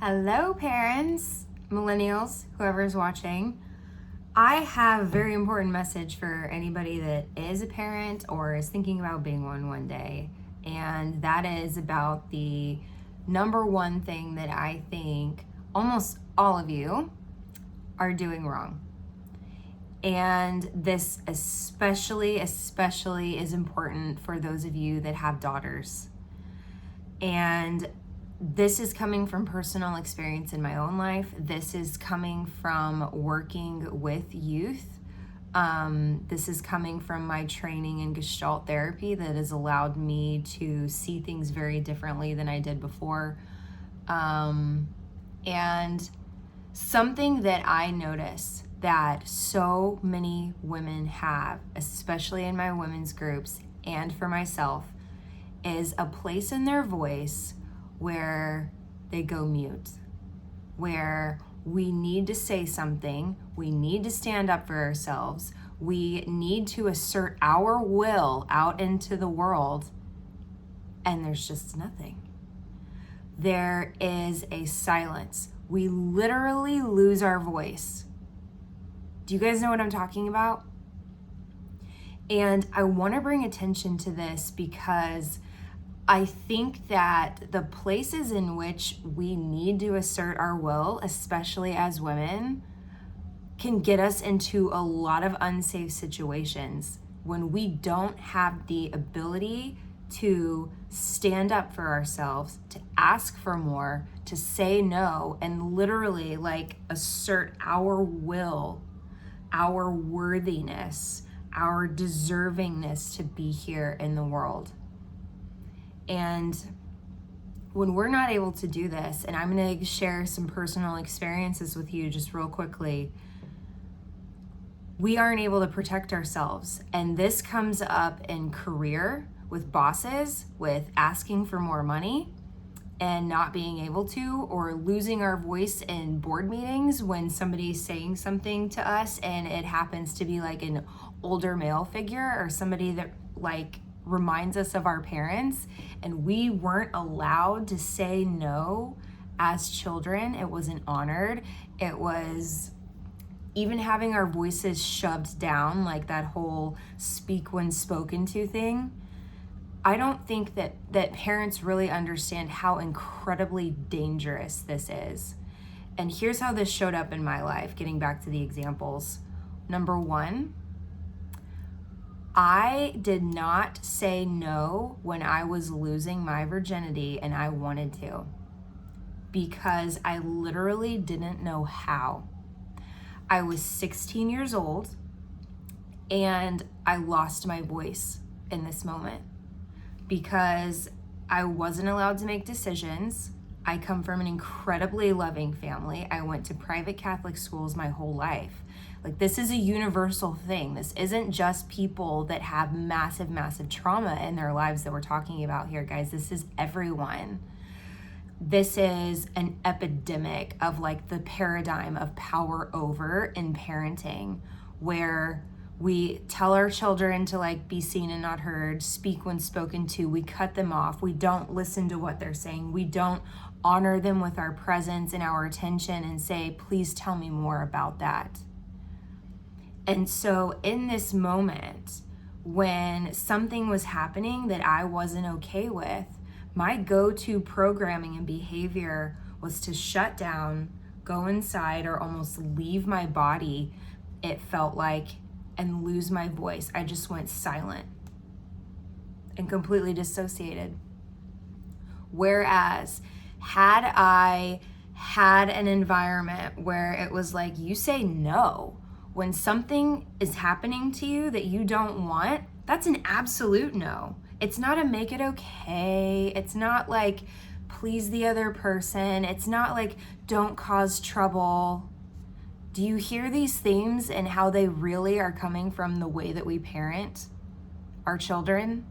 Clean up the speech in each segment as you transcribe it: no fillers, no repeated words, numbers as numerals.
Hello, parents, millennials, whoever's watching. I have a very important message for anybody that is a parent or is thinking about being one day. And that is about the number one thing that I think almost all of you are doing wrong. And this especially is important for those of you that have daughters. And this is coming from personal experience in my own life. This is coming from working with youth. This is coming from my training in Gestalt therapy that has allowed me to see things very differently than I did before. And something that I notice that so many women have, especially in my women's groups and for myself, is a place in their voice where they go mute, where we need to say something, we need to stand up for ourselves, we need to assert our will out into the world, and there's just nothing. There is a silence. We literally lose our voice. Do you guys know what I'm talking about? And I want to bring attention to this because I think that the places in which we need to assert our will, especially as women, can get us into a lot of unsafe situations when we don't have the ability to stand up for ourselves, to ask for more, to say no, and literally assert our will, our worthiness, our deservingness to be here in the world. And when we're not able to do this, and I'm going to share some personal experiences with you just real quickly, we aren't able to protect ourselves. And this comes up in career with bosses, with asking for more money and not being able to, or losing our voice in board meetings when somebody's saying something to us and it happens to be like an older male figure or somebody that reminds us of our parents, and we weren't allowed to say no as children. It wasn't honored. It was even having our voices shoved down, like that whole speak when spoken to thing. I don't think that parents really understand how incredibly dangerous this is. And here's how this showed up in my life, getting back to the examples. Number one, I did not say no when I was losing my virginity and I wanted to, because I literally didn't know how. I was 16 years old and I lost my voice in this moment because I wasn't allowed to make decisions. I come from an incredibly loving family. I went to private Catholic schools my whole life. This is a universal thing. This isn't just people that have massive trauma in their lives that we're talking about here, guys. This is everyone. This is an epidemic of the paradigm of power over in parenting, where we tell our children to be seen and not heard, speak when spoken to, we cut them off, we don't listen to what they're saying, we don't honor them with our presence and our attention and say, please tell me more about that. And so in this moment, when something was happening that I wasn't okay with, my go-to programming and behavior was to shut down, go inside, or almost leave my body, it felt like, and lose my voice. I just went silent and completely dissociated. Whereas had I had an environment where it was you say no, when something is happening to you that you don't want, that's an absolute no. It's not a make it okay. It's not please the other person. It's not don't cause trouble. Do you hear these themes and how they really are coming from the way that we parent our children?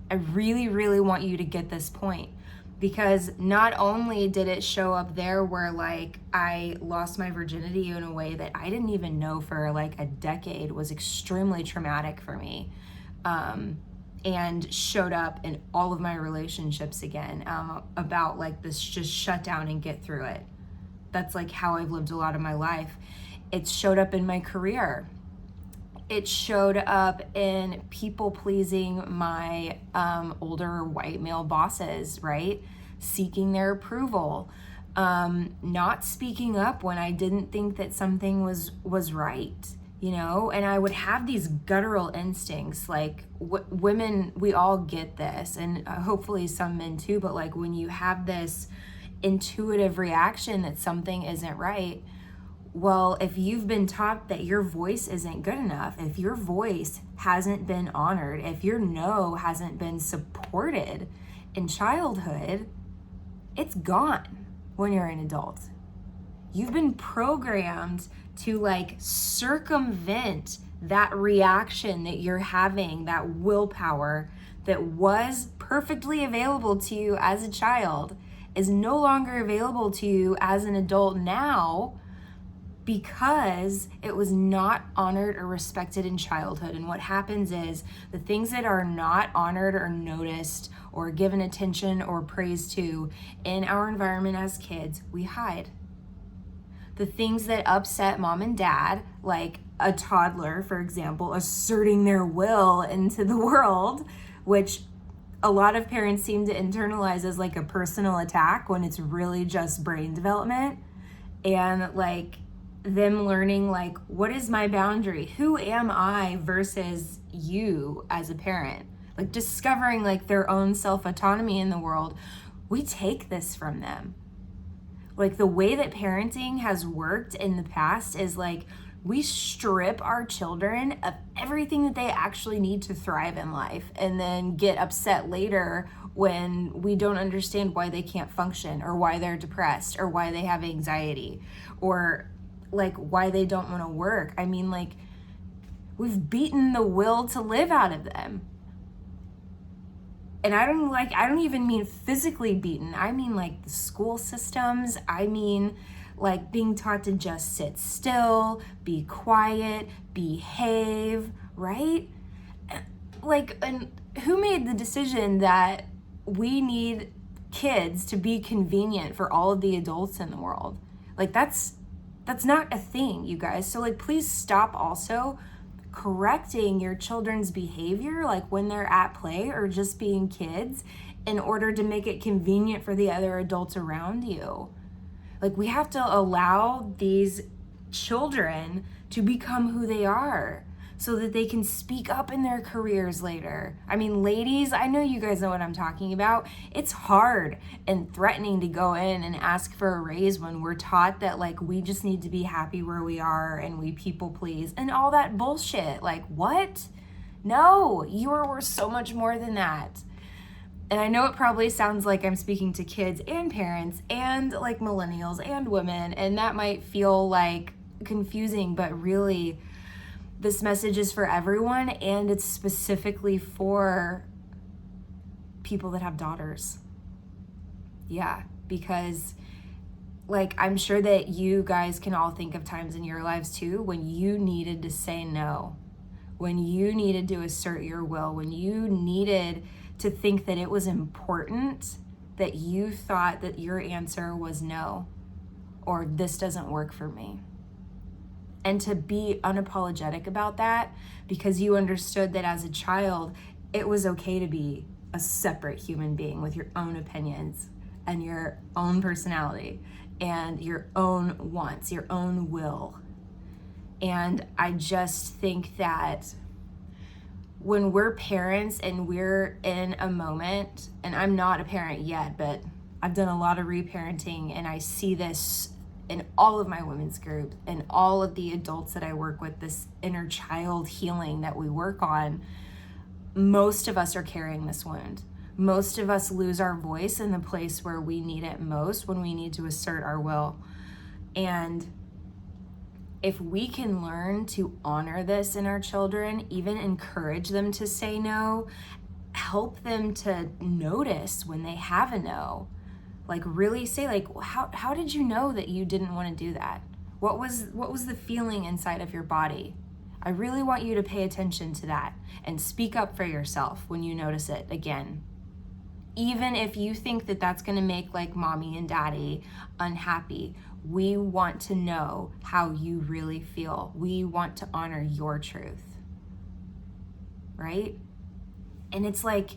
I really want you to get this point, because not only did it show up there where I lost my virginity in a way that I didn't even know for a decade was extremely traumatic for me. and showed up in all of my relationships again, about like this just shut down and get through it. That's like how I've lived a lot of my life. It showed up in my career. It showed up in people pleasing my older white male bosses, right? Seeking their approval, not speaking up when I didn't think that something was right, you know? And I would have these guttural instincts, like women, we all get this, and hopefully some men too, but like when you have this intuitive reaction that something isn't right, well, if you've been taught that your voice isn't good enough, if your voice hasn't been honored, if your no hasn't been supported in childhood, it's gone when you're an adult. You've been programmed to like circumvent that reaction that you're having, that willpower that was perfectly available to you as a child is no longer available to you as an adult now, because it was not honored or respected in childhood. And what happens is the things that are not honored or noticed or given attention or praise to in our environment as kids, we hide. The things that upset mom and dad, like a toddler, for example, asserting their will into the world, which a lot of parents seem to internalize as like a personal attack when it's really just brain development. And like them learning like, what is my boundary? Who am I versus you as a parent? Like discovering like their own self-autonomy in the world. We take this from them. Like the way that parenting has worked in the past is like we strip our children of everything that they actually need to thrive in life, and then get upset later when we don't understand why they can't function, or why they're depressed, or why they have anxiety, or like why they don't want to work. I mean, like we've beaten the will to live out of them. And I don't even mean physically beaten. I mean like the school systems. I mean like being taught to just sit still, be quiet, behave, right? Like, and who made the decision that we need kids to be convenient for all of the adults in the world? Like that's not a thing, you guys. So like, please stop also correcting your children's behavior, like when they're at play or just being kids, in order to make it convenient for the other adults around you. Like we have to allow these children to become who they are so that they can speak up in their careers later. I mean, ladies, I know you guys know what I'm talking about. It's hard and threatening to go in and ask for a raise when we're taught that like we just need to be happy where we are and we people please and all that bullshit. Like what? No, you are worth so much more than that. And I know it probably sounds like I'm speaking to kids and parents and like millennials and women, and that might feel like confusing, but really this message is for everyone, and it's specifically for people that have daughters. Yeah, because like I'm sure that you guys can all think of times in your lives too when you needed to say no, when you needed to assert your will, when you needed to think that it was important, that you thought that your answer was no, or this doesn't work for me. And to be unapologetic about that, because you understood that as a child, it was okay to be a separate human being with your own opinions and your own personality and your own wants, your own will. And I just think that when we're parents and we're in a moment, and I'm not a parent yet, but I've done a lot of reparenting, and I see this in all of my women's groups and all of the adults that I work with, this inner child healing that we work on. Most of us are carrying this wound. Most of us lose our voice in the place where we need it most, when we need to assert our will. And if we can learn to honor this in our children, even encourage them to say no, help them to notice when they have a no, like really say like, how did you know that you didn't want to do that? What was the feeling inside of your body? I really want you to pay attention to that and speak up for yourself when you notice it again. Even if you think that that's going to make like mommy and daddy unhappy, we want to know how you really feel. We want to honor your truth, right? And it's like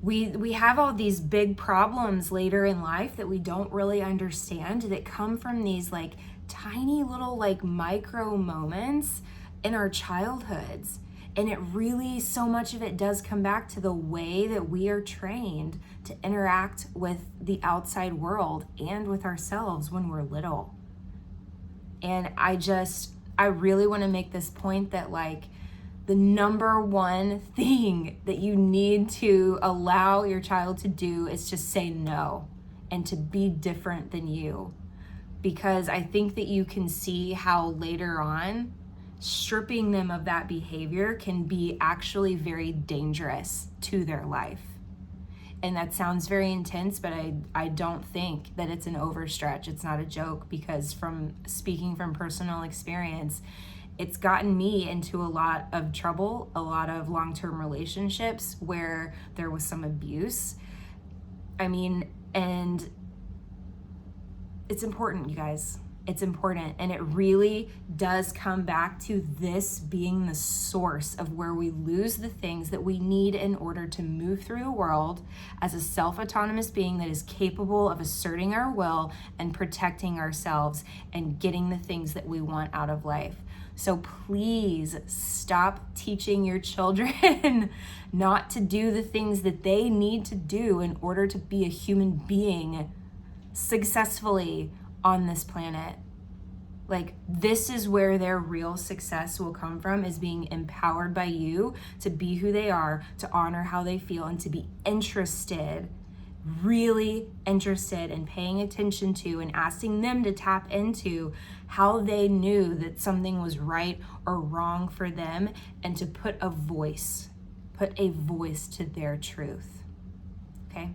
we have all these big problems later in life that we don't really understand, that come from these like tiny little like micro moments in our childhoods. And it really, so much of it does come back to the way that we are trained to interact with the outside world and with ourselves when we're little. And I really want to make this point that like the number one thing that you need to allow your child to do is just say no and to be different than you. Because I think that you can see how later on, stripping them of that behavior can be actually very dangerous to their life. And that sounds very intense, but I don't think that it's an overstretch. It's not a joke, because from speaking from personal experience, it's gotten me into a lot of trouble, a lot of long-term relationships where there was some abuse. I mean, and it's important, you guys. It's important, and it really does come back to this being the source of where we lose the things that we need in order to move through the world as a self-autonomous being that is capable of asserting our will and protecting ourselves and getting the things that we want out of life. So please stop teaching your children not to do the things that they need to do in order to be a human being successfully on this planet. Like, this is where their real success will come from, is being empowered by you to be who they are, to honor how they feel, and to be interested, really interested in paying attention to and asking them to tap into how they knew that something was right or wrong for them, and to put a voice to their truth. Okay?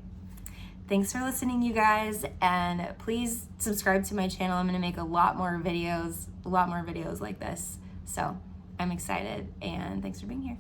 Thanks for listening, you guys, and please subscribe to my channel. I'm going to make a lot more videos like this. So I'm excited, and thanks for being here.